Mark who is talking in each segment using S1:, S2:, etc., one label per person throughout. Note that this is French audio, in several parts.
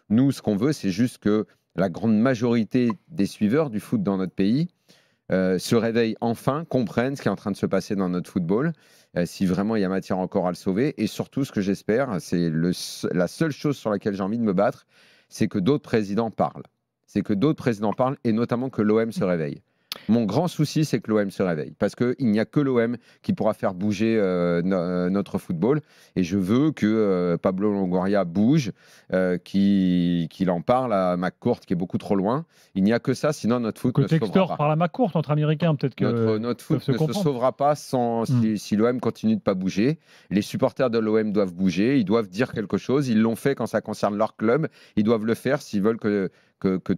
S1: Nous, ce qu'on veut, c'est juste que la grande majorité des suiveurs du foot dans notre pays se réveillent enfin, comprennent ce qui est en train de se passer dans notre football, si vraiment il y a matière encore à le sauver. Et surtout, ce que j'espère, c'est la seule chose sur laquelle j'ai envie de me battre, c'est que d'autres présidents parlent. C'est que d'autres présidents parlent et notamment que l'OM se réveille. Mon grand souci, c'est que l'OM se réveille. Parce qu'il n'y a que l'OM qui pourra faire bouger notre football. Et je veux que Pablo Longoria bouge, qu'il en parle à McCourt, qui est beaucoup trop loin. Il n'y a que ça, sinon notre foot ne se sauvera pas.
S2: Par la McCourt entre Américains, peut-être que
S1: notre foot ne se sauvera pas si l'OM continue de ne pas bouger. Les supporters de l'OM doivent bouger, ils doivent dire quelque chose. Ils l'ont fait quand ça concerne leur club. Ils doivent le faire s'ils veulent que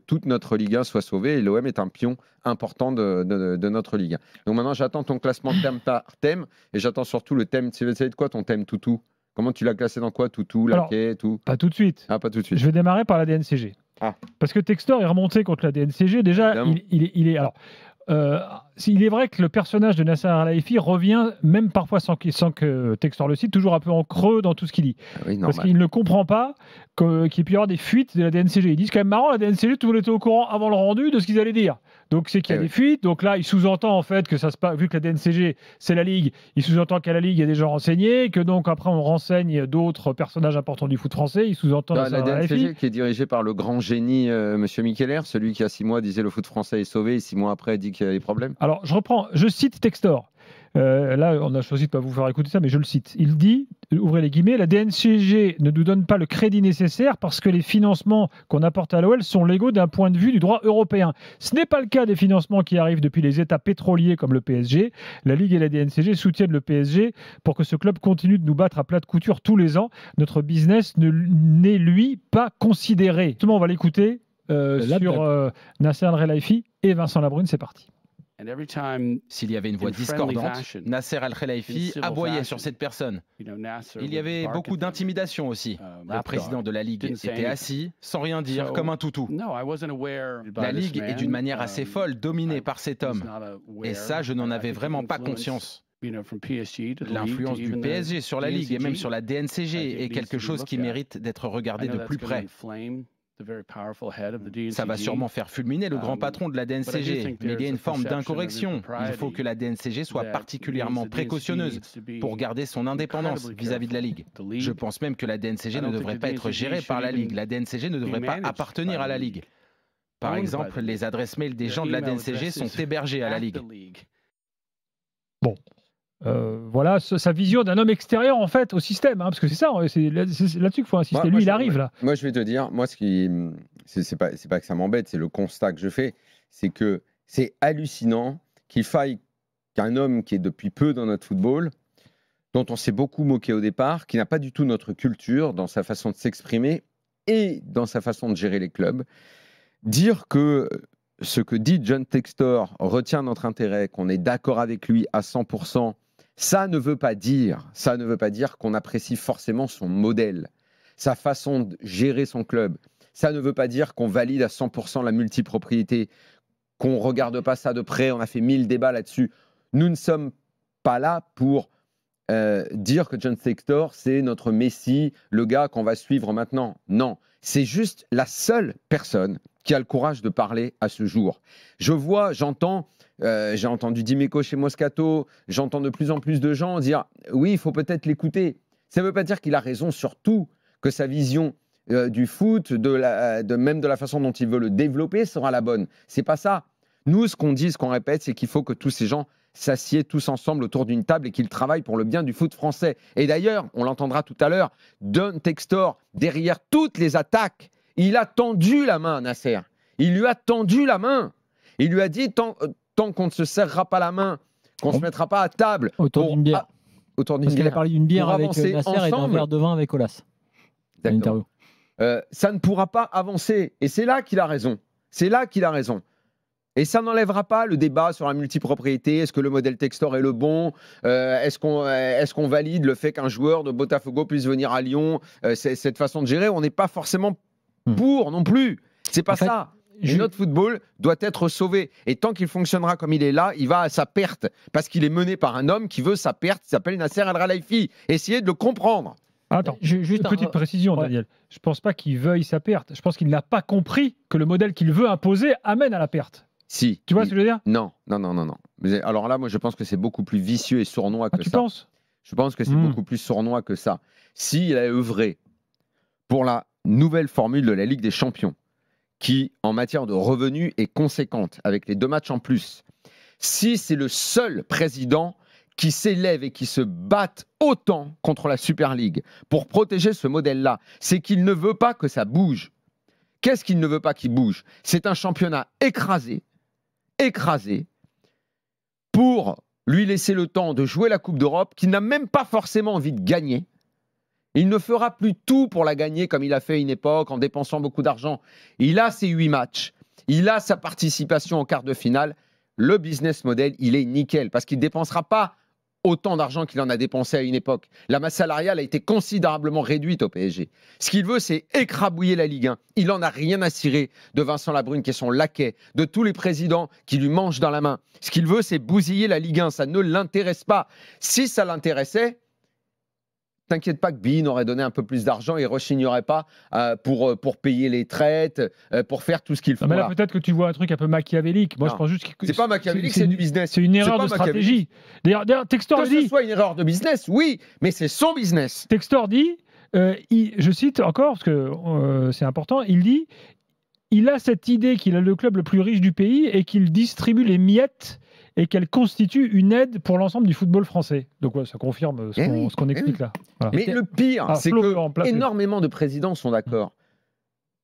S1: toute notre Ligue 1 soit sauvée. Et l'OM est un pion important de notre Ligue 1. Donc maintenant, j'attends ton classement thème par thème et j'attends surtout le thème. Tu sais de quoi ton thème toutou? Comment tu l'as classé dans quoi? Toutou, laquais, tout?
S2: Pas tout de suite.
S1: Ah, pas tout de suite.
S2: Je vais démarrer par la DNCG.
S1: Ah.
S2: Parce que Textor est remonté contre la DNCG. Déjà, il est. Alors, il est vrai que le personnage de Nasser Al-Khelaifi revient, même parfois sans que Textor le cite, toujours un peu en creux dans tout ce qu'il dit.
S1: Ah oui,
S2: parce qu'il ne comprend pas qu'il puisse y avoir des fuites de la DNCG. Ils disent quand même marrant, la DNCG, tout le monde était au courant avant le rendu de ce qu'ils allaient dire. Donc c'est qu'il y a des fuites. Donc là, il sous-entend en fait que ça se passe, vu que la DNCG, c'est la Ligue, il sous-entend qu'à la Ligue, il y a des gens renseignés, que donc après on renseigne d'autres personnages importants du foot français. Il sous-entend
S1: la DNCG qui est dirigée par le grand génie Monsieur Mikeller, celui qui, il y a 6 mois, disait le foot français est sauvé et 6 mois après dit qu'il y a des problèmes.
S2: Alors, je cite Textor. Là, on a choisi de ne pas vous faire écouter ça, mais je le cite. Il dit, ouvrez les guillemets, la DNCG ne nous donne pas le crédit nécessaire parce que les financements qu'on apporte à l'OL sont légaux d'un point de vue du droit européen. Ce n'est pas le cas des financements qui arrivent depuis les États pétroliers comme le PSG. La Ligue et la DNCG soutiennent le PSG pour que ce club continue de nous battre à plat de couture tous les ans. Notre business n'est, lui, pas considéré. Justement, on va l'écouter sur Nasser Al-Khelaifi et Vincent Labrune. C'est parti.
S3: S'il y avait une voix discordante, Nasser Al-Khelaifi aboyait sur cette personne. Il y avait beaucoup d'intimidation aussi. Le président de la Ligue était assis, sans rien dire, comme un toutou. La Ligue est d'une manière assez folle, dominée par cet homme. Et ça, je n'en avais vraiment pas conscience. L'influence du PSG sur la Ligue et même sur la DNCG est quelque chose qui mérite d'être regardé de plus près. Ça va sûrement faire fulminer le grand patron de la DNCG, mais il y a une forme d'incorrection. Il faut que la DNCG soit particulièrement précautionneuse pour garder son indépendance vis-à-vis de la Ligue. Je pense même que la DNCG ne devrait pas être gérée par la Ligue. La DNCG ne devrait pas appartenir à la Ligue. Par exemple, les adresses mail des gens de la DNCG sont hébergées à la Ligue.
S2: Bon. Voilà sa vision d'un homme extérieur en fait au système, parce que c'est ça, c'est là-dessus qu'il faut insister. Lui, il arrive là.
S1: Moi, je vais te dire, moi, c'est pas que ça m'embête, c'est le constat que je fais, c'est que c'est hallucinant qu'il faille qu'un homme qui est depuis peu dans notre football, dont on s'est beaucoup moqué au départ, qui n'a pas du tout notre culture dans sa façon de s'exprimer et dans sa façon de gérer les clubs, dire que ce que dit John Textor retient notre intérêt, qu'on est d'accord avec lui à 100%. Ça ne veut pas dire qu'on apprécie forcément son modèle, sa façon de gérer son club. Ça ne veut pas dire qu'on valide à 100% la multipropriété, qu'on ne regarde pas ça de près. On a fait 1000 débats là-dessus. Nous ne sommes pas là pour dire que John Textor, c'est notre messie, le gars qu'on va suivre maintenant. Non, c'est juste la seule personne qui a le courage de parler à ce jour. J'entends, j'ai entendu Dimeco chez Moscato, j'entends de plus en plus de gens dire « oui, il faut peut-être l'écouter ». Ça ne veut pas dire qu'il a raison sur tout, que sa vision du foot, même de la façon dont il veut le développer sera la bonne. C'est pas ça. Nous, ce qu'on dit, ce qu'on répète, c'est qu'il faut que tous ces gens s'assiedent tous ensemble autour d'une table et qu'ils travaillent pour le bien du foot français. Et d'ailleurs, on l'entendra tout à l'heure, John Textor, derrière toutes les attaques, il a tendu la main à Nasser. Il lui a tendu la main. Il lui a dit, tant qu'on ne se serrera pas la main, qu'on ne se mettra pas à table...
S4: Autour d'une bière.
S1: Parce
S4: qu'il a parlé d'une bière avec Nasser ensemble, et d'un verre de vin avec Olas.
S1: D'accord. Ça ne pourra pas avancer. Et c'est là qu'il a raison. C'est là qu'il a raison. Et ça n'enlèvera pas le débat sur la multipropriété. Est-ce que le modèle Textor est le bon ? Est-ce qu'on valide le fait qu'un joueur de Botafogo puisse venir à Lyon ? Cette façon de gérer, on n'est pas forcément pour non plus. C'est pas ça. Notre football doit être sauvé. Et tant qu'il fonctionnera comme il est là, il va à sa perte. Parce qu'il est mené par un homme qui veut sa perte, qui s'appelle Nasser Al-Khelaifi. Essayez de le comprendre.
S2: Attends, juste une petite précision, Daniel. Je ne pense pas qu'il veuille sa perte. Je pense qu'il n'a pas compris que le modèle qu'il veut imposer amène à la perte.
S1: Si.
S2: Tu vois ce que je veux dire ?
S1: Non. Mais alors là, moi, je pense que c'est beaucoup plus vicieux et sournois que ça.
S2: Tu penses ?
S1: Je pense que c'est beaucoup plus sournois que ça. S'il a œuvré pour la nouvelle formule de la Ligue des Champions, qui, en matière de revenus, est conséquente, avec les 2 matchs en plus, si c'est le seul président qui s'élève et qui se batte autant contre la Super League pour protéger ce modèle-là, c'est qu'il ne veut pas que ça bouge. Qu'est-ce qu'il ne veut pas qu'il bouge ? C'est un championnat écrasé, pour lui laisser le temps de jouer la Coupe d'Europe, qu'il n'a même pas forcément envie de gagner. Il ne fera plus tout pour la gagner comme il a fait à une époque, en dépensant beaucoup d'argent. Il a ses 8 matchs, il a sa participation en quart de finale. Le business model, il est nickel, parce qu'il ne dépensera pas autant d'argent qu'il en a dépensé à une époque. La masse salariale a été considérablement réduite au PSG. Ce qu'il veut, c'est écrabouiller la Ligue 1. Il n'en a rien à cirer de Vincent Labrune, qui est son laquais, de tous les présidents qui lui mangent dans la main. Ce qu'il veut, c'est bousiller la Ligue 1. Ça ne l'intéresse pas. Si ça l'intéressait, t'inquiète pas que Bein aurait donné un peu plus d'argent et ne rechignerait pas pour payer les traites, pour faire tout ce qu'il faut.
S2: Mais là, peut-être que tu vois un truc un peu machiavélique. Moi, je pense juste que
S1: c'est pas machiavélique, c'est du business.
S2: C'est une erreur de stratégie. D'ailleurs, Textor dit...
S1: Que ce soit une erreur de business, oui, mais c'est son business.
S2: Textor dit, je cite encore, parce que c'est important, il dit, il a cette idée qu'il a le club le plus riche du pays et qu'il distribue les miettes et qu'elle constitue une aide pour l'ensemble du football français. Donc ça confirme ce qu'on explique là. Voilà.
S1: Mais le pire, c'est que énormément de présidents sont d'accord.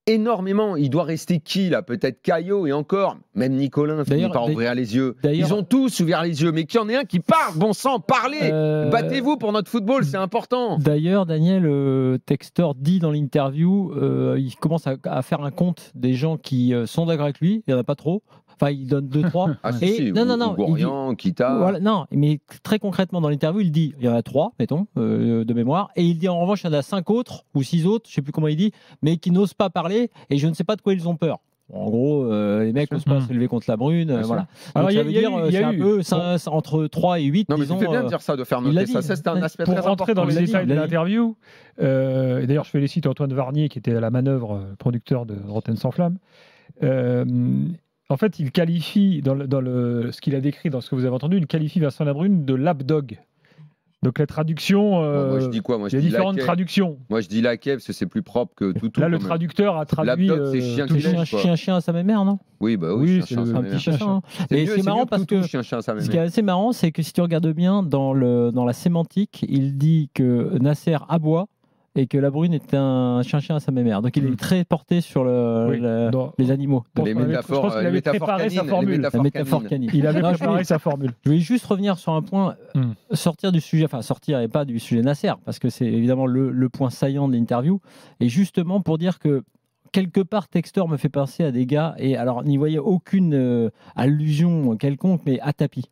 S1: Énormément. Il doit rester qui là ? Peut-être Caillot et encore. Même Nicolin finit par ouvrir les yeux. Ils ont tous ouvert les yeux. Mais qu'il y en ait un qui parle, bon sang, parlez. Battez-vous pour notre football, c'est important.
S4: D'ailleurs, Daniel, Textor dit dans l'interview, il commence à faire un compte des gens qui sont d'accord avec lui. Il n'y en a pas trop. Enfin, il donne 2-3.
S1: Non. Gourian, Kita.
S4: Voilà, non, mais très concrètement, dans l'interview, il dit il y en a 3, mettons, de mémoire. Et il dit en revanche, il y en a 5 autres, ou 6 autres, je ne sais plus comment il dit, mais qui n'osent pas parler et je ne sais pas de quoi ils ont peur. En gros, les mecs n'osent pas se lever contre la Brune. Voilà. Alors, ça veut dire c'est un peu entre 3 et 8.
S1: Non, mais tu fais bien de dire ça, de faire noter ça. Ça, c'était un aspect très important.
S2: Pour rentrer dans les détails de l'interview, et d'ailleurs, je félicite Antoine Varnier, qui était à la manœuvre, producteur de Rotten sans flamme. En fait, il qualifie, dans ce qu'il a décrit dans ce que vous avez entendu, il qualifie Vincent Labrune de lapdog. Donc la traduction,
S1: moi, je dis quoi ? Moi,
S2: il y a différentes traductions.
S1: Moi je dis laquais parce que c'est plus propre que tout.
S2: Là, le traducteur a traduit.
S1: Lapdog, c'est
S4: chien à sa mère, non ?
S1: Oui, bah oui,
S4: c'est un petit chien. Et c'est marrant parce que ce qui est assez marrant, c'est que si tu regardes bien dans la sémantique, il dit que Nasser aboie et que Labrune est un chien à sa mémère. Donc il est très porté sur les animaux.
S1: Les métaphores, je pense qu'il avait
S2: préparé sa formule.
S4: La métaphore canine.
S2: Il avait préparé sa formule.
S4: Je vais juste revenir sur un point, sortir du sujet, enfin sortir et pas du sujet Nasser, parce que c'est évidemment le point saillant de l'interview, et justement pour dire que quelque part, Textor me fait penser à des gars, et alors n'y voyez aucune allusion quelconque, mais à Tapi.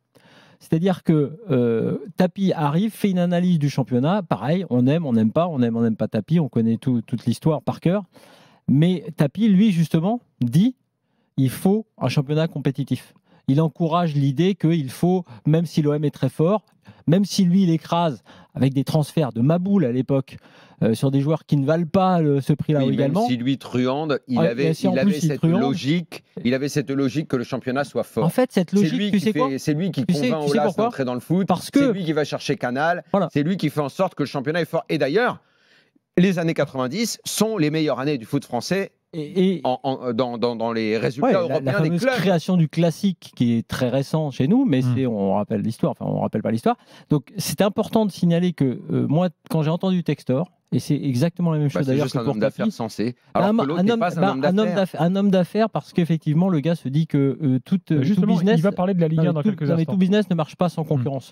S4: C'est-à-dire que Tapi arrive, fait une analyse du championnat, pareil, on aime, on n'aime pas Tapi, on connaît toute l'histoire par cœur, mais Tapi, lui, justement, dit il faut un championnat compétitif. Il encourage l'idée qu'il faut, même si l'OM est très fort, même si lui, il écrase avec des transferts de Maboul à l'époque, sur des joueurs qui ne valent pas ce prix-là également.
S1: Même si lui truande, il avait cette logique que le championnat soit fort.
S4: En fait, cette logique,
S1: c'est lui qui convainc Aulas d'entrer dans le foot. C'est lui qui va chercher Canal. Voilà. C'est lui qui fait en sorte que le championnat est fort. Et d'ailleurs, les années 90 sont les meilleures années du foot français. Dans les résultats européens
S4: la fameuse
S1: des clubs.
S4: Création du classique qui est très récent chez nous, mais on rappelle l'histoire, enfin on rappelle pas l'histoire. Donc c'est important de signaler que moi, quand j'ai entendu Textor, et c'est exactement la même chose d'ailleurs que pour Tapi. C'est un homme d'affaires
S1: sensé. Alors que l'autre n'est pas un homme d'affaires.
S4: Un homme d'affaires parce qu'effectivement le gars se dit que tout business.
S2: Il va parler de la Ligue 1 dans quelques instants.
S4: Mais tout business ne marche pas sans concurrence.